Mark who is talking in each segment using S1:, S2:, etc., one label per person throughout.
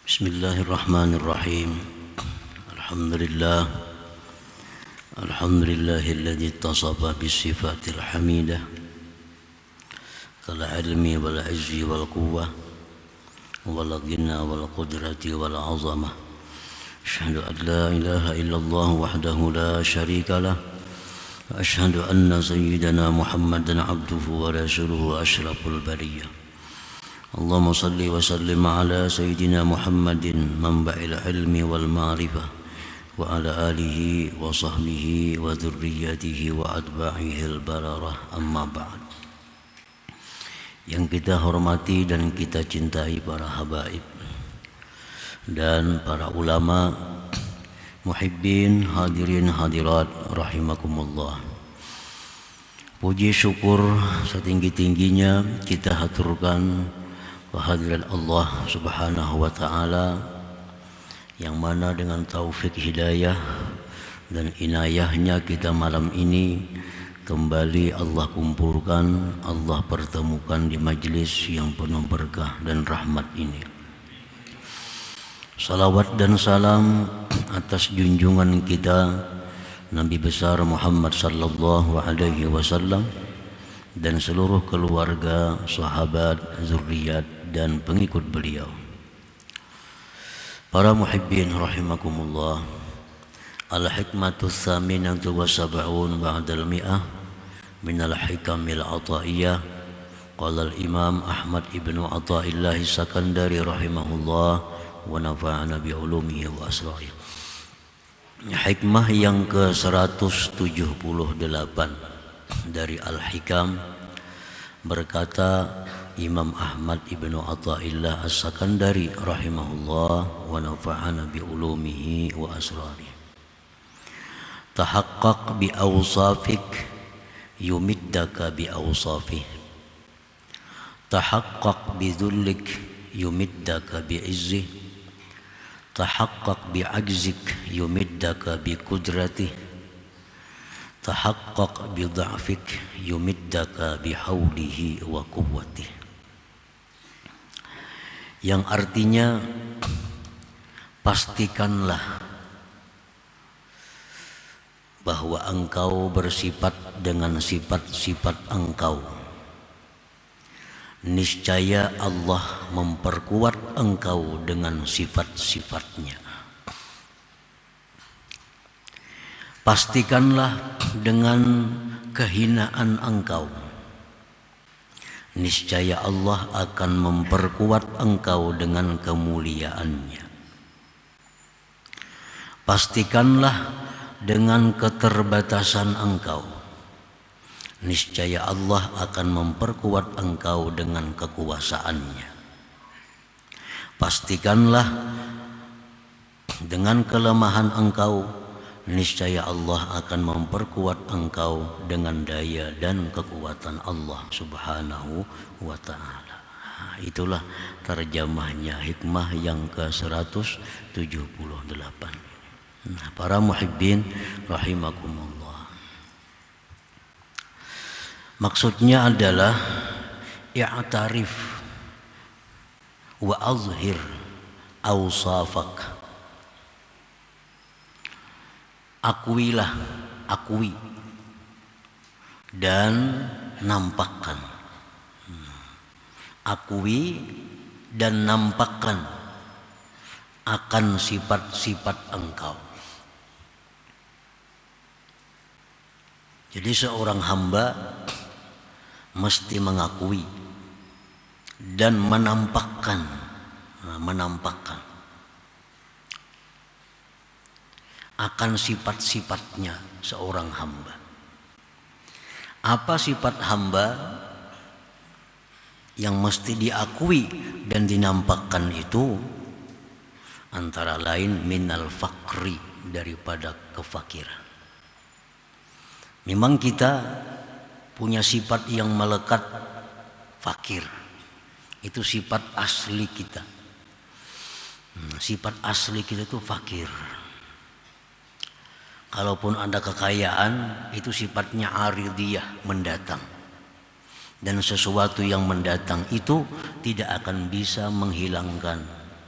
S1: Bismillahirrahmanirrahim. Alhamdulillah. Alhamdulillahilladzi ittasafa bisifatil hamidah kal ilmi wal izzi wal quwwah wal ghina wal qudrati wal azamah. Asyhadu an la ilaha illallah wahdahu la syarika lah. Wa asyhadu anna sayyidana Muhammadan abduhu wa rasuluhu asyraful bariyah. Allahumma salli wa sallim ala sayyidina Muhammadin manba'il ilmi wal ma'rifah wa ala alihi wa sahbihi wa dhurriyyatihi wa atba'ihi al-bararah, amma ba'd. Yang kita hormati dan kita cintai para habaib dan para ulama, muhibbin, hadirin hadirat rahimakumullah. Puji syukur setinggi-tingginya kita haturkan kehadiran Allah Subhanahu wa ta'ala, yang mana dengan taufik hidayah dan inayahnya kita malam ini kembali Allah kumpulkan, Allah pertemukan di majlis yang penuh berkah dan rahmat ini. Salawat dan salam atas junjungan kita Nabi besar Muhammad sallallahu alaihi wasallam dan seluruh keluarga, sahabat, zuriat dan pengikut beliau. Para muhibbin rahimakumullah. Al-hikmatu tsaminatu wa sab'un ba'dal mi'ah minal hikamil ataiyah. Qala al-imam Ahmad ibnu Athaillah Sakandari rahimahullah wa nafa'ana bi ulumihi wa asrarihi. Hikmah yang ke-178 dari Al-Hikam, berkata Imam Ahmad ibnu Athaillah As-Sakandari rahimahullah wa nafa'ana bi ulumihi wa asrarihi. Tahaqqaq bi awsafik yumiddaka bi awsafih. Tahaqqaq bi dhullik yumiddaka bi izzih. Tahaqqaq bi ajzik yumiddaka bi qudratih. Tahaqqaq bi dha'fik yumiddaka bi haulihi wa quwwatih. Yang artinya, pastikanlah bahwa engkau bersifat dengan sifat-sifat engkau. Niscaya Allah memperkuat engkau dengan sifat-sifatnya. Pastikanlah dengan kehinaan engkau, niscaya Allah akan memperkuat engkau dengan kemuliaannya. Pastikanlah dengan keterbatasan engkau, niscaya Allah akan memperkuat engkau dengan kekuasaannya. Pastikanlah dengan kelemahan engkau, niscaya Allah akan memperkuat engkau dengan daya dan kekuatan Allah Subhanahu wa ta'ala. Itulah terjemahnya hikmah yang ke-178. Para muhibbin rahimakumullah. Maksudnya adalah i'tarif wa azhir awsafak. Akuilah, akui dan nampakkan. Akui dan nampakkan akan sifat-sifat engkau. Jadi seorang hamba mesti mengakui dan menampakkan akan sifat-sifatnya seorang hamba. Apa sifat hamba yang mesti diakui dan dinampakkan itu? Antara lain minal fakri, daripada kefakiran. Memang kita punya sifat yang melekat, fakir. Itu sifat asli kita. Sifat asli kita itu fakir. Kalaupun ada kekayaan, itu sifatnya aridiyah, mendatang. Dan sesuatu yang mendatang itu tidak akan bisa menghilangkan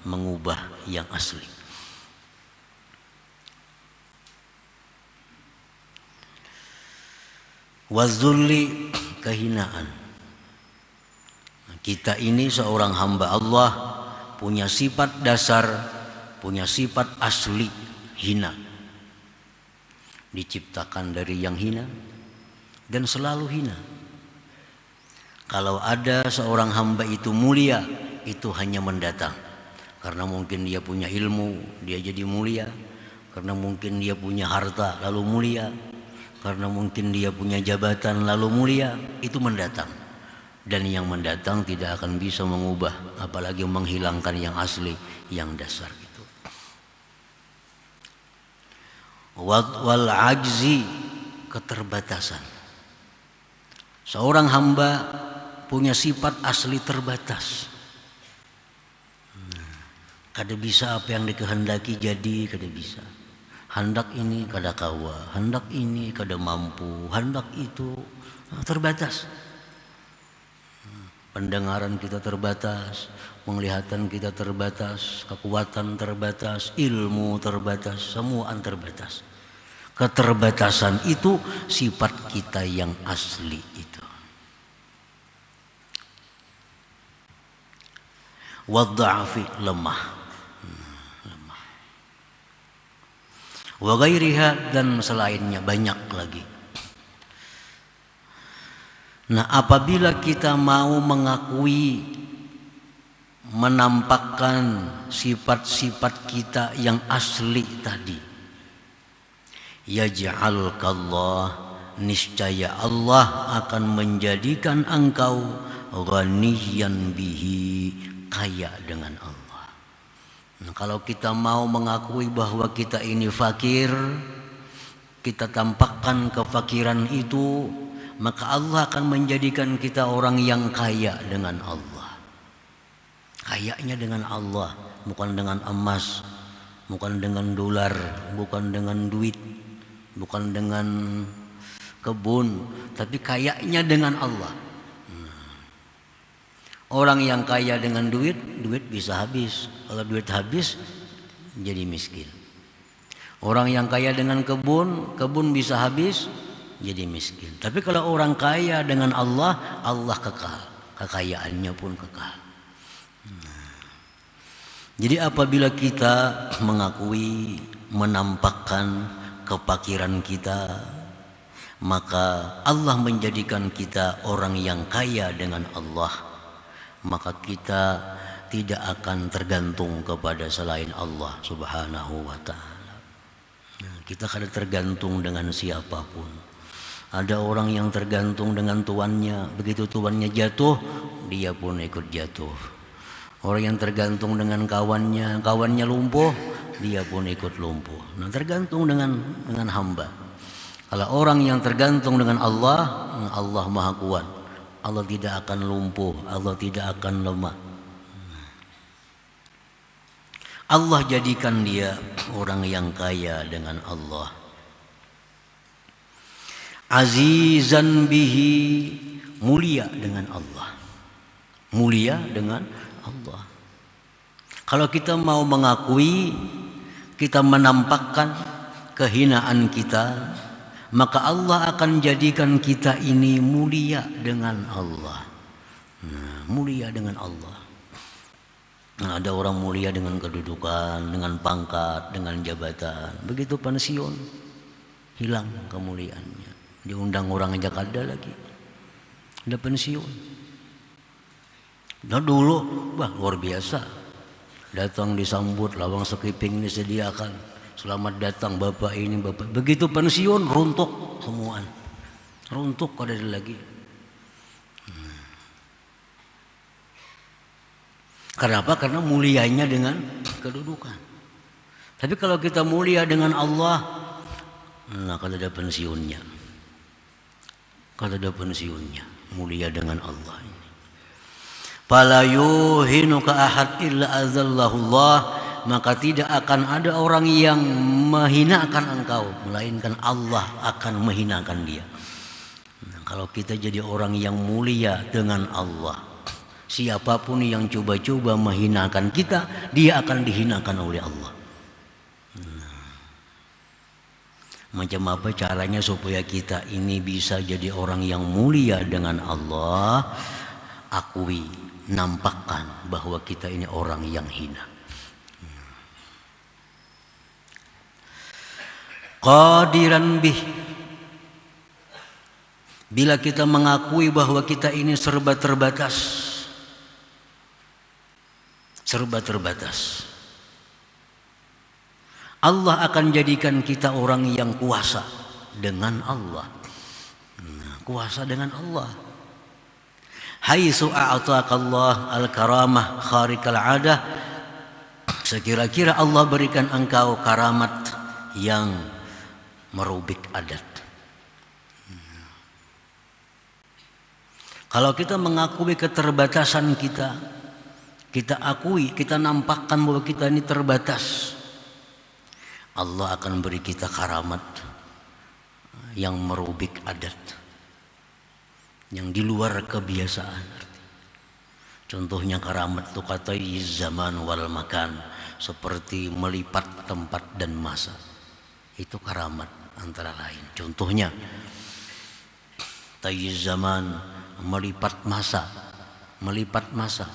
S1: mengubah yang asli. Wazulli, kehinaan. Kita ini seorang hamba Allah punya sifat dasar, punya sifat asli hina. Diciptakan dari yang hina dan selalu hina. Kalau ada seorang hamba itu mulia, itu hanya mendatang. Karena mungkin dia punya ilmu, dia jadi mulia. Karena mungkin dia punya harta, lalu mulia. Karena mungkin dia punya jabatan lalu mulia, itu mendatang. Dan yang mendatang tidak akan bisa mengubah, apalagi menghilangkan yang asli, yang dasar itu. Wal ajzi, keterbatasan. Seorang hamba punya sifat asli terbatas. Kada bisa apa yang dikehendaki jadi, kada bisa. Hendak ini kada kawa, hendak ini kada mampu, hendak itu terbatas. Pendengaran kita terbatas, penglihatan kita terbatas, kekuatan terbatas, ilmu terbatas, semua terbatas. Keterbatasan itu sifat kita yang asli itu. Wadda'afi, lemah. Wa ghairiha, dan selainnya banyak lagi. Nah, apabila kita mau mengakui, menampakkan sifat-sifat kita yang asli tadi, yaj'alkallah, niscaya Allah akan menjadikan engkau ghaniyan bihi, kaya dengan Allah. Nah, kalau kita mau mengakui bahwa kita ini fakir, kita tampakkan kefakiran itu, maka Allah akan menjadikan kita orang yang kaya dengan Allah. Kayanya dengan Allah, bukan dengan emas, bukan dengan dolar, bukan dengan duit, bukan dengan kebun, tapi kayanya dengan Allah. Orang yang kaya dengan duit, duit bisa habis. Kalau duit habis, jadi miskin. Orang yang kaya dengan kebun, kebun bisa habis, jadi miskin. Tapi kalau orang kaya dengan Allah, Allah kekal. Kekayaannya pun kekal. Jadi apabila kita mengakui, menampakkan kefakiran kita, maka Allah menjadikan kita orang yang kaya dengan Allah. Maka kita tidak akan tergantung kepada selain Allah Subhanahu wa ta'ala. Kita kada tergantung dengan siapapun. Ada orang yang tergantung dengan tuannya, begitu tuannya jatuh, dia pun ikut jatuh. Orang yang tergantung dengan kawannya, kawannya lumpuh, dia pun ikut lumpuh. Nah, tergantung dengan hamba. Kalau orang yang tergantung dengan Allah, Allah Maha Kuat. Allah tidak akan lumpuh, Allah tidak akan lemah. Allah jadikan dia orang yang kaya dengan Allah. Azizan bihi, mulia dengan Allah. Mulia dengan Allah. Kalau kita mau mengakui, kita menampakkan kehinaan kita, maka Allah akan jadikan kita ini mulia dengan Allah. Mulia dengan Allah. Nah, ada orang mulia dengan kedudukan, dengan pangkat, dengan jabatan. Begitu pensiun, hilang kemuliaannya. Diundang orang aja kada lagi. Udah pensiun. Nah dulu, wah luar biasa. Datang disambut, lawang sekiping disediakan. Selamat datang bapak ini, bapak. Begitu pensiun, runtuh semuaan. Runtuh kada ada lagi. Kenapa? Karena mulianya dengan kedudukan. Tapi kalau kita mulia dengan Allah, nah kada ada pensiunnya. Kada ada pensiunnya. Mulia dengan Allah ini. Fala yuhinuka ahad illa azallahullah. Maka tidak akan ada orang yang menghinakan engkau, melainkan Allah akan menghinakan dia. Nah, kalau kita jadi orang yang mulia dengan Allah, Siapapun yang coba-coba menghinakan kita, dia akan dihinakan oleh Allah. Macam apa caranya supaya kita ini bisa jadi orang yang mulia dengan Allah? Akui, nampakkan bahwa kita ini orang yang hina. Qadiran bih, bila kita mengakui bahwa kita ini serba terbatas, Allah akan jadikan kita orang yang kuasa dengan Allah. Kuasa dengan Allah. Haitsu a'taqallah al-karamah kharikal 'adah, sekira-kira Allah berikan engkau karamat yang merubik adat. Kalau kita mengakui keterbatasan kita, kita akui, kita nampakkan bahwa kita ini terbatas, Allah akan beri kita karamat yang merubik adat, yang di luar kebiasaan. Contohnya karamat itu kata zaman wal makan, seperti melipat tempat dan masa. Itu karamat antara lain. Contohnya tayyiz zaman, melipat masa.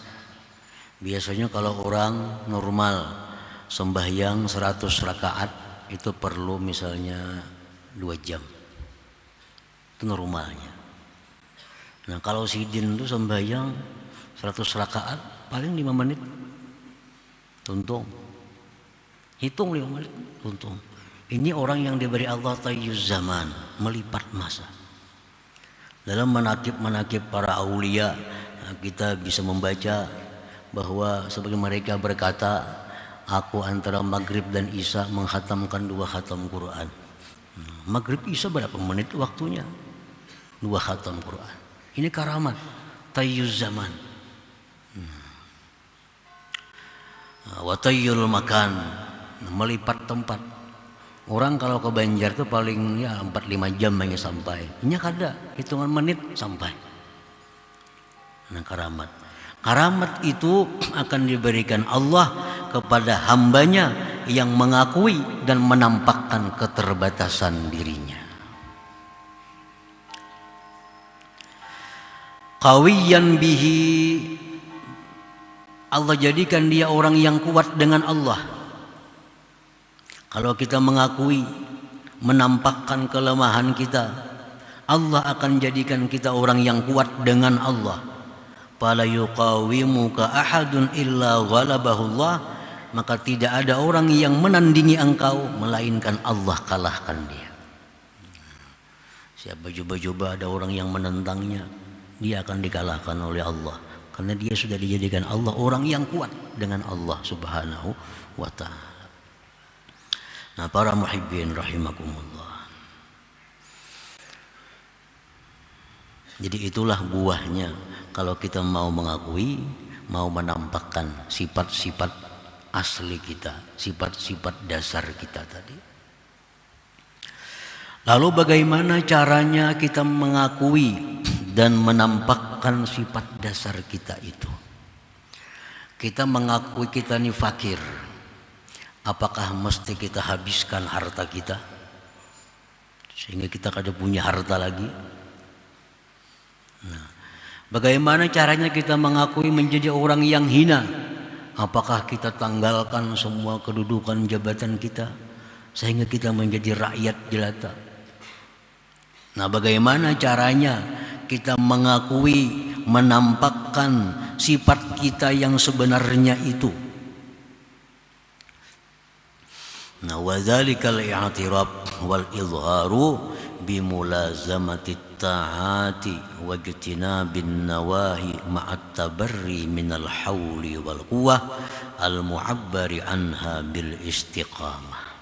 S1: Biasanya kalau orang normal sembahyang 100 rakaat itu perlu misalnya 2 jam. Itu normalnya. Nah kalau sidin itu sembahyang 100 rakaat paling 5 menit. Tuntung. Hitung 5 menit, tuntung. Ini orang yang diberi Allah tayyuz zaman, melipat masa. Dalam manakib para aulia kita bisa membaca bahwa sebagai mereka berkata, aku antara maghrib dan isya menghatamkan 2 khatam Quran. Maghrib isya berapa menit waktunya? 2 khatam Quran. Ini karamat tayyuz zaman. Wa tayyul makan, melipat tempat. Orang kalau ke Banjar itu paling ya 4-5 jam hanya sampai. Ini kada, hitungan menit sampai. Nah karamat. Karamat itu akan diberikan Allah kepada hambanya yang mengakui dan menampakkan keterbatasan dirinya. Qawiyan bihi, Allah jadikan dia orang yang kuat dengan Allah. Kalau kita mengakui, menampakkan kelemahan kita, Allah akan jadikan kita orang yang kuat dengan Allah. Fala yuqawimuka ahadun illa ghalabahullah, maka tidak ada orang yang menandingi engkau melainkan Allah kalahkan dia. Siapa coba-coba ada orang yang menentangnya, dia akan dikalahkan oleh Allah, karena dia sudah dijadikan Allah orang yang kuat dengan Allah Subhanahu wa ta'ala. Nah para muhibbin rahimakumullah, jadi itulah buahnya kalau kita mau mengakui, mau menampakkan sifat-sifat asli kita, sifat-sifat dasar kita tadi. Lalu bagaimana caranya kita mengakui dan menampakkan sifat dasar kita itu? Kita mengakui kita ini fakir. Apakah mesti kita habiskan harta kita sehingga kita kada punya harta lagi? Nah, bagaimana caranya kita mengakui menjadi orang yang hina? Apakah kita tanggalkan semua kedudukan jabatan kita sehingga kita menjadi rakyat jelata? Nah, bagaimana caranya kita mengakui, menampakkan sifat kita yang sebenarnya itu? Nah, wadzalikal i'tirab wal izharu bimulazamati ta'ati wa ijtinabin nawahi ma'at tabarri minal hauli wal quwwah al mu'abbari anha bil istiqamah.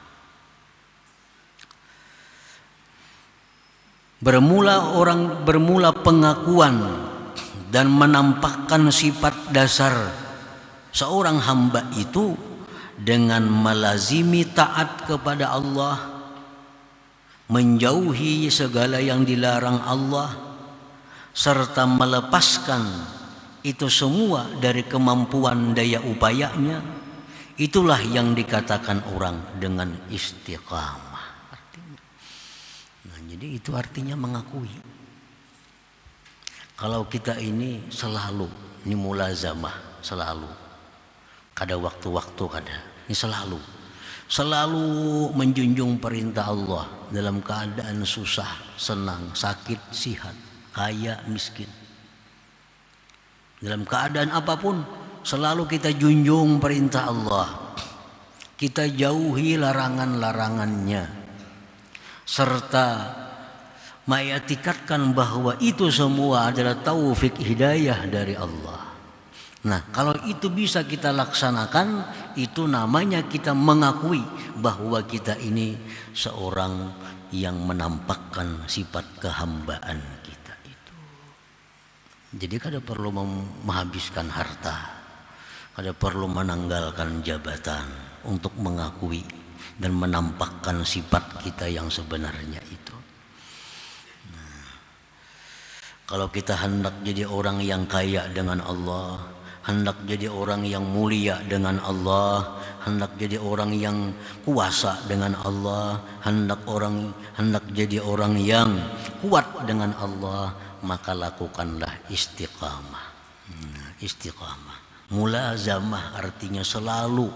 S1: Bermula pengakuan dan menampakkan sifat dasar seorang hamba itu dengan melazimi taat kepada Allah, menjauhi segala yang dilarang Allah, serta melepaskan itu semua dari kemampuan daya upayanya, itulah yang dikatakan orang dengan istiqamah artinya. Nah, jadi itu artinya mengakui. Kalau kita ini selalu, ini mulazamah, selalu, kada waktu-waktu kada, ini selalu menjunjung perintah Allah dalam keadaan susah, senang, sakit, sihat, kaya, miskin. Dalam keadaan apapun selalu kita junjung perintah Allah. Kita jauhi larangan-larangannya. Serta mengitikadkan bahwa itu semua adalah taufik hidayah dari Allah. Nah, kalau itu bisa kita laksanakan, itu namanya kita mengakui bahwa kita ini seorang yang menampakkan sifat kehambaan kita itu. Jadi kada perlu menghabiskan harta, kada perlu menanggalkan jabatan untuk mengakui dan menampakkan sifat kita yang sebenarnya itu. Kalau kita hendak jadi orang yang kaya dengan Allah, hendak jadi orang yang mulia dengan Allah, hendak jadi orang yang kuasa dengan Allah, hendak jadi orang yang kuat dengan Allah, maka lakukanlah istiqamah. Istiqamah, mulazamah artinya selalu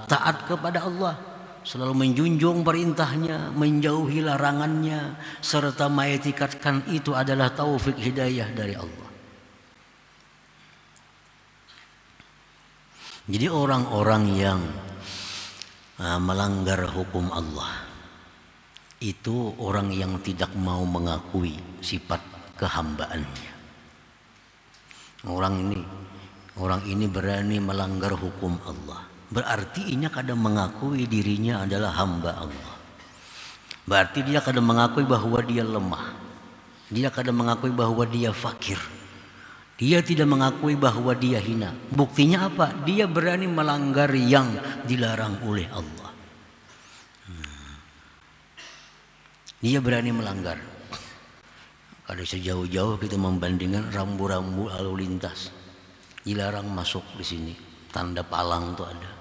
S1: taat kepada Allah, selalu menjunjung perintahnya, menjauhi larangannya, serta mengitikadkan itu adalah taufik hidayah dari Allah. Jadi orang-orang yang melanggar hukum Allah itu orang yang tidak mau mengakui sifat kehambaannya. Orang ini berani melanggar hukum Allah, berarti ia kadang mengakui dirinya adalah hamba Allah. Berarti dia kadang mengakui bahwa dia lemah, dia kadang mengakui bahwa dia fakir, dia tidak mengakui bahwa dia hina. Buktinya apa? Dia berani melanggar yang dilarang oleh Allah. Dia berani melanggar. Kalau sejauh-jauh kita membandingkan rambu-rambu lalu lintas, dilarang masuk di sini, tanda palang itu ada.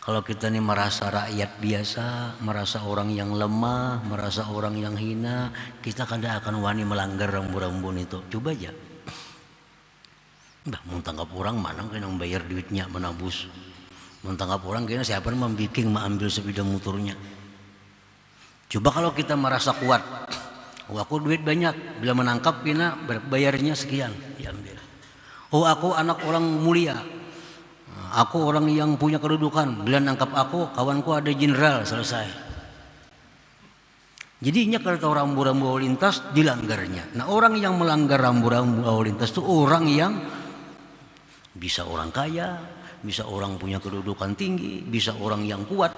S1: Kalau kita ini merasa rakyat biasa, merasa orang yang lemah, merasa orang yang hina, kita kadang akan wani melanggar rambu-rambu itu. Coba aja. Mau tangkap orang mana kena bayar duitnya menabus. Mau tangkap orang kena siapa yang membiking mengambil sepeda motornya. Coba kalau kita merasa kuat, aku duit banyak, bila menangkap kena bayarnya sekian, diambil. Aku anak orang mulia, aku orang yang punya kedudukan, bila nangkap aku, kawanku ada jenderal, selesai. Jadinya kalau tahu rambu-rambu lalu lintas dilanggarnya. Nah, orang yang melanggar rambu-rambu lalu lintas itu orang yang bisa orang kaya, bisa orang punya kedudukan tinggi, bisa orang yang kuat.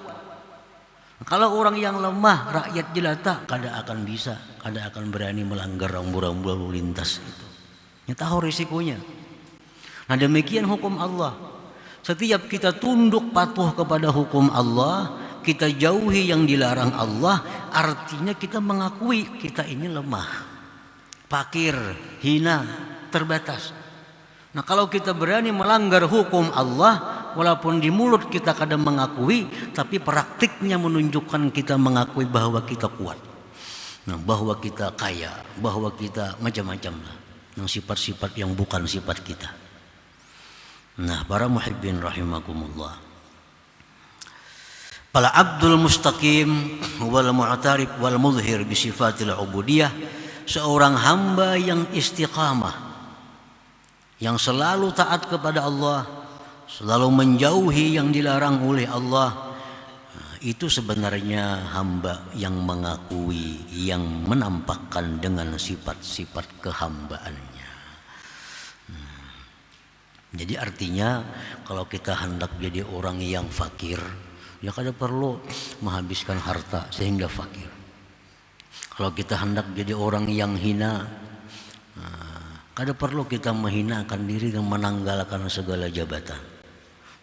S1: Kalau orang yang lemah, rakyat jelata, kada akan bisa, kada akan berani melanggar rambu-rambu lalu lintas itu. Ini tahu risikonya. Nah, demikian hukum Allah. Setiap kita tunduk patuh kepada hukum Allah, kita jauhi yang dilarang Allah, artinya kita mengakui kita ini lemah, fakir, hina, terbatas. Nah, kalau kita berani melanggar hukum Allah, walaupun di mulut kita kadang mengakui, tapi praktiknya menunjukkan kita mengakui bahwa kita kuat, nah, bahwa kita kaya, bahwa kita macam-macam lah, yang sifat-sifat yang bukan sifat kita. Nah, para muhibbin rahimakumullah, para abdul mustaqim wal mu'tarif wal mudhir bi sifatil ubudiyah, seorang hamba yang istiqamah, yang selalu taat kepada Allah, selalu menjauhi yang dilarang oleh Allah, itu sebenarnya hamba yang mengakui, yang menampakkan dengan sifat-sifat kehambaannya. Jadi artinya kalau kita hendak jadi orang yang fakir, ya kada perlu menghabiskan harta sehingga fakir. Kalau kita hendak jadi orang yang hina, kada perlu kita menghinakan diri dan menanggalkan segala jabatan.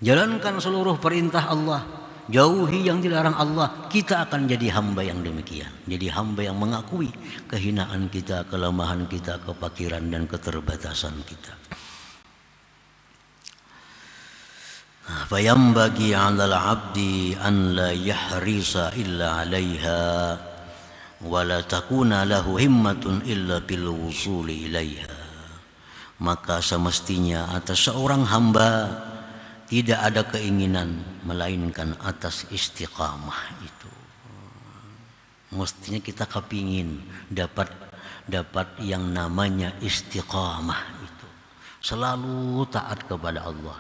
S1: Jalankan seluruh perintah Allah, jauhi yang dilarang Allah, kita akan jadi hamba yang demikian. Jadi hamba yang mengakui kehinaan kita, kelemahan kita, kefakiran dan keterbatasan kita. Fayambagi 'alal 'abdi an la yahrisa illa 'alaiha wa la takuna lahu himmatun illa bil wusuli ilaiha. Maka semestinya atas seorang hamba tidak ada keinginan melainkan atas istiqamah itu. Mestinya kita kepingin dapat yang namanya istiqamah itu. Selalu taat kepada Allah.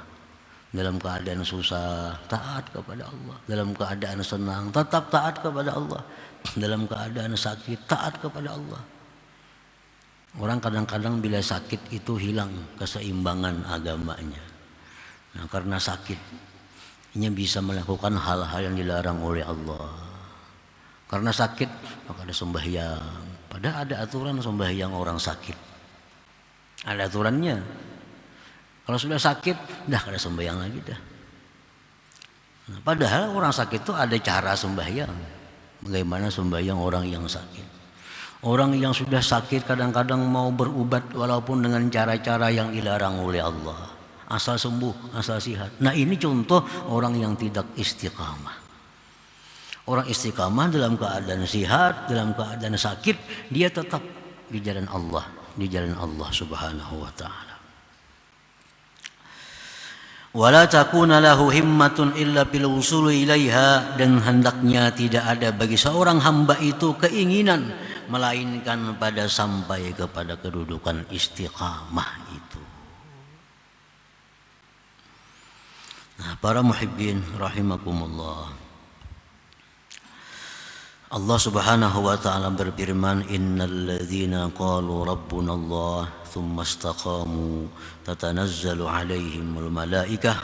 S1: Dalam keadaan susah, taat kepada Allah. Dalam keadaan senang, tetap taat kepada Allah. Dalam keadaan sakit, taat kepada Allah. Orang kadang-kadang bila sakit itu hilang keseimbangan agamanya. Nah, karena sakit, ia bisa melakukan hal-hal yang dilarang oleh Allah. Karena sakit, maka ada sembahyang. Padahal ada aturan sembahyang orang sakit. Ada aturannya. Kalau sudah sakit, dah kada sembahyang lagi dah. Nah, padahal orang sakit itu ada cara sembahyang. Bagaimana sembahyang orang yang sakit? Orang yang sudah sakit kadang-kadang mau berubat walaupun dengan cara-cara yang dilarang oleh Allah. Asal sembuh, asal sehat. Nah, ini contoh orang yang tidak istiqamah. Orang istiqamah dalam keadaan sehat, dalam keadaan sakit, dia tetap di jalan Allah, Subhanahu wa taala. Wala takuna lahu himmatun illa bil wusuli ilaiha, dan hendaknya tidak ada bagi seorang hamba itu keinginan melainkan pada sampai kepada kedudukan istiqamah itu. Nah, para muhibbin rahimakumullah, Allah Subhanahu wa taala berfirman, innal ladzina qalu rabbuna Allah tsumma istaqamu tatanazzalu alaihimul malaikah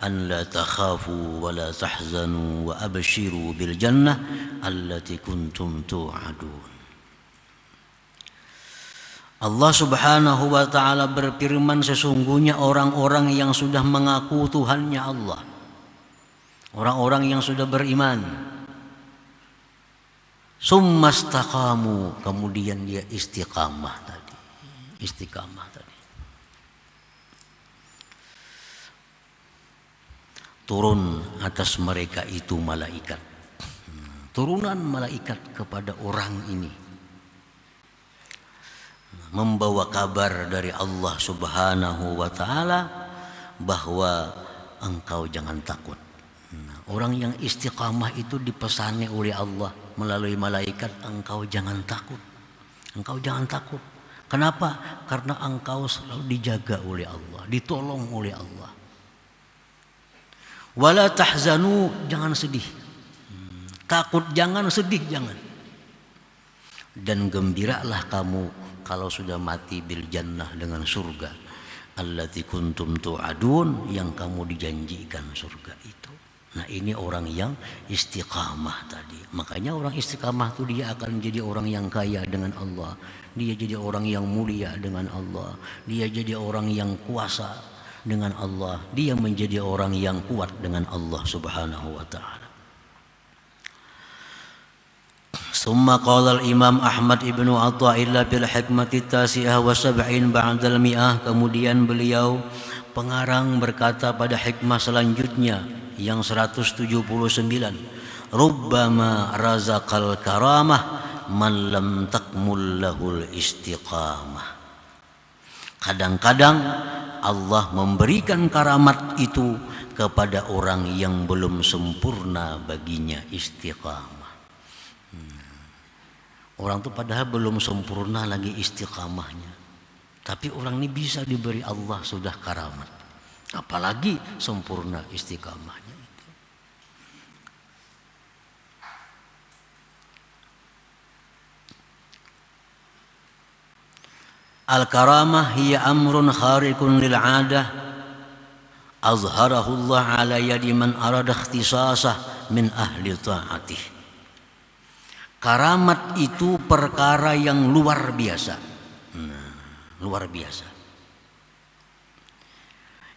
S1: an la takhafu wa la tahzanu wa abshiru bil jannah allati kuntum tu'adun. Allah Subhanahu wa taala berfirman, sesungguhnya orang-orang yang sudah mengaku Tuhannya Allah, orang-orang yang sudah beriman, summa istaqamu, kemudian dia istiqamah tadi. Turun atas mereka itu malaikat. Turunan malaikat kepada orang ini membawa kabar dari Allah Subhanahu wa taala bahwa engkau jangan takut. Orang yang istiqamah itu dipesani oleh Allah melalui malaikat, engkau jangan takut. Engkau jangan takut. Kenapa? Karena engkau selalu dijaga oleh Allah, ditolong oleh Allah. Wala tahzanu, jangan sedih. Takut jangan, sedih jangan. Dan gembiralah kamu kalau sudah mati bil jannah, dengan surga. Allati kuntum tu'adun, yang kamu dijanjikan surga itu. Nah, ini orang yang istiqamah tadi. Makanya orang istiqamah itu dia akan jadi orang yang kaya dengan Allah. Dia jadi orang yang mulia dengan Allah. Dia jadi orang yang kuasa dengan Allah. Dia menjadi orang yang kuat dengan Allah Subhanahu wa ta'ala. Summa qala al-Imam Ahmad ibnu Atha'illah bil hikmati tasi'ah wa sab'in ba'dal mi'ah. Kemudian beliau pengarang berkata pada hikmah selanjutnya yang 179, rubbama razaqal karamah man lam takmul lahul istiqamah. Kadang-kadang Allah memberikan karamat itu kepada orang yang belum sempurna baginya istiqamah. Orang itu padahal belum sempurna lagi istiqamahnya, tapi orang ini bisa diberi Allah sudah karamat, apalagi sempurna istiqamahnya itu. Al-karamah hiya amrun khariqun lil 'adah azharahu Allah ala yadi man arada ikhtisasah min ahli ta'atih. Karamat itu perkara yang luar biasa. Luar biasa.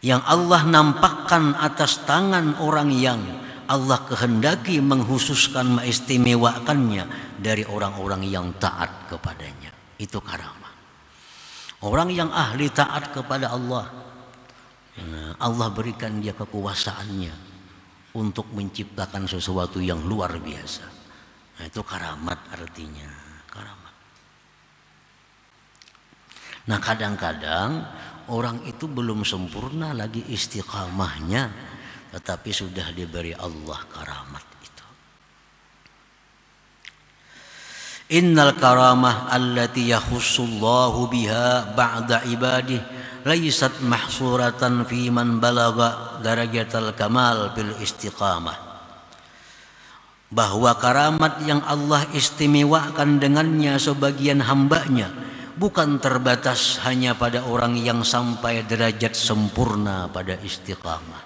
S1: Yang Allah nampakkan atas tangan orang yang Allah kehendaki menghususkan, mengistimewakannya dari orang-orang yang taat kepadanya. Itu karamah. Orang yang ahli taat kepada Allah, Nah, Allah berikan dia kekuasaannya untuk menciptakan sesuatu yang luar biasa. Nah, itu karamat artinya, karamat. Nah, kadang-kadang orang itu belum sempurna lagi istiqamahnya, tetapi sudah diberi Allah karamat itu. Innal karamah allati yakhussullahu biha ba'da ibadih laysat mahsuratan fi man balagha darajatal kamal bil istiqamah. Bahwa karamat yang Allah istimewakan dengannya sebagian hambanya bukan terbatas hanya pada orang yang sampai derajat sempurna pada istiqamah.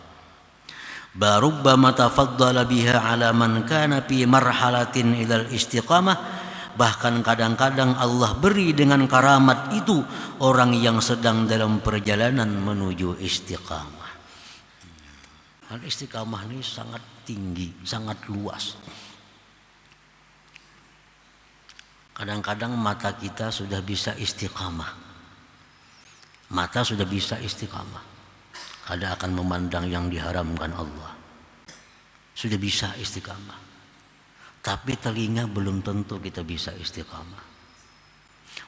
S1: Barubbama tafaddala biha ala man kana fi marhalatin ilal istiqamah. Bahkan kadang-kadang Allah beri dengan karamat itu orang yang sedang dalam perjalanan menuju istiqamah. Istiqamah ini sangat tinggi, sangat luas. Kadang-kadang mata kita sudah bisa istiqamah. Mata sudah bisa istiqamah. Kadang akan memandang yang diharamkan Allah. Sudah bisa istiqamah. Tapi telinga belum tentu kita bisa istiqamah.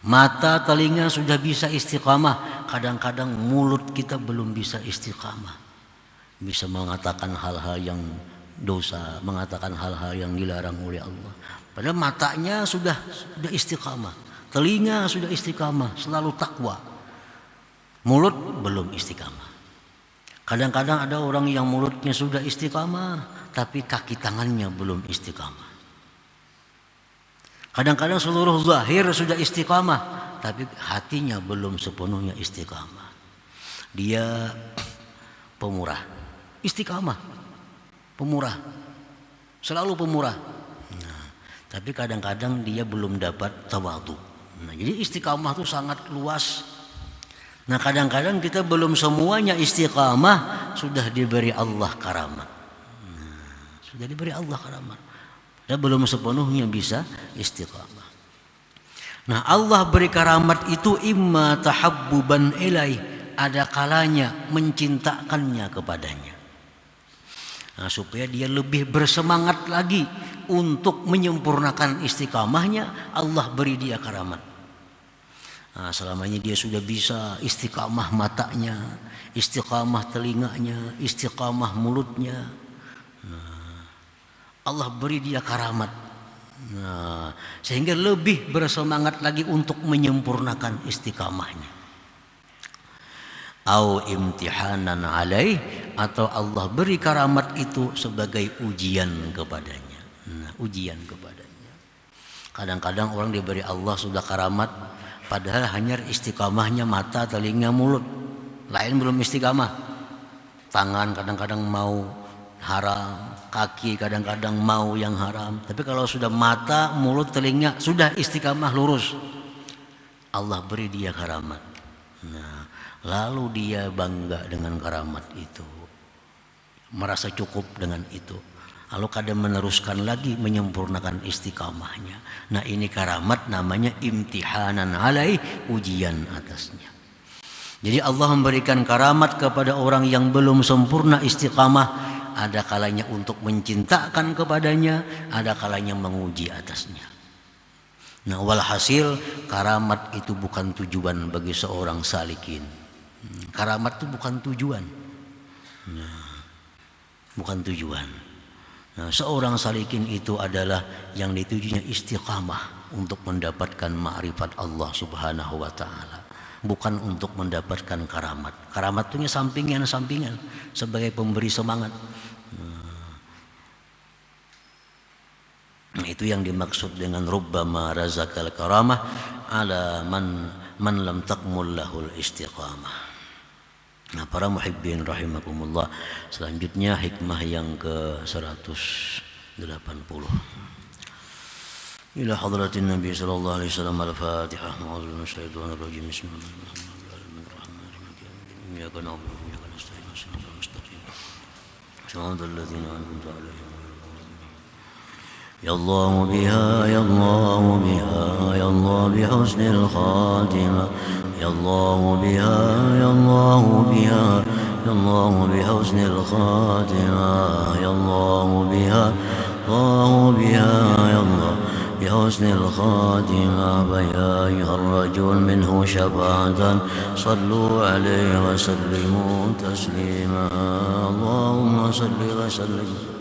S1: Mata, telinga sudah bisa istiqamah. Kadang-kadang mulut kita belum bisa istiqamah. Bisa mengatakan hal-hal yang dosa, mengatakan hal-hal yang dilarang oleh Allah. Padahal matanya sudah istiqamah. Telinga sudah istiqamah, selalu takwa. Mulut belum istiqamah. Kadang-kadang ada orang yang mulutnya sudah istiqamah, tapi kaki tangannya belum istiqamah. Kadang-kadang seluruh zahir sudah istiqamah, tapi hatinya belum sepenuhnya istiqamah. Dia pemurah, istiqamah, pemurah, selalu pemurah. Nah, tapi kadang-kadang dia belum dapat tawadhu. Nah, jadi istiqamah itu sangat luas. Nah, kadang-kadang kita belum semuanya istiqamah, sudah diberi Allah karamat. Nah, sudah diberi Allah karamat. Dan belum sepenuhnya bisa istiqamah. Nah, Allah beri karamat itu imma tahabbuban ilaih, ada kalanya mencintakannya kepadanya. Nah, supaya dia lebih bersemangat lagi untuk menyempurnakan istiqamahnya, Allah beri dia karamat. Nah, selamanya dia sudah bisa istiqamah matanya, istiqamah telinganya, istiqamah mulutnya. Allah beri dia karamat. Nah, sehingga lebih bersemangat lagi untuk menyempurnakan istiqamahnya. Au imtihanan alaih, atau Allah beri karamat itu sebagai ujian kepadanya. Nah, ujian kepadanya. Kadang-kadang orang diberi Allah sudah karamat, padahal hanya istiqamahnya mata, telinga, mulut. Lain belum istiqamah. Tangan kadang-kadang mau haram, kaki kadang-kadang mau yang haram. Tapi kalau sudah mata, mulut, telinga sudah istiqamah lurus, Allah beri dia karamat. Nah, lalu dia bangga dengan karamat itu, merasa cukup dengan itu. Lalu kadang meneruskan lagi menyempurnakan istiqamahnya. Nah, ini karamat namanya imtihanan alaih, ujian atasnya. Jadi Allah memberikan karamat kepada orang yang belum sempurna istiqamah. Ada kalanya untuk mencintakan kepadanya, ada kalanya menguji atasnya. Nah, walhasil karamat itu bukan tujuan bagi seorang salikin. Karamat itu bukan tujuan. Nah, bukan tujuan. Nah, seorang salikin itu adalah yang ditujunya istiqamah untuk mendapatkan ma'rifat Allah Subhanahu wa taala, bukan untuk mendapatkan karamat. Karamat itu sampingan-sampingan sebagai pemberi semangat. Nah, itu yang dimaksud dengan rubbama razaqal karamah ala man lam takmul lahul istiqamah. Nah, para muhibbin rahimakumullah, selanjutnya hikmah yang ke-180. Ila hadratin Nabi sallallahu alaihi wasallam al-Fatihah. A'udzu billahi minasyaitonir rajim. Bismillahirrahmanirrahim. Iyyaka na'budu wa iyyaka nasta'in. Shiratal mustaqim. Shiratal ladzina an'amta 'alaihim. Ya Allah biha, ya Allah biha, ya Allah bihusnil khatimah. يا الله بها يا الله بها يا الله بحسن الخاتمة يا الله بها الله بها يا الله بحسن الخاتمة فيا أيها الرجل منه شفاعة صلوا عليه وسلموا تسليما اللهم صل وسلم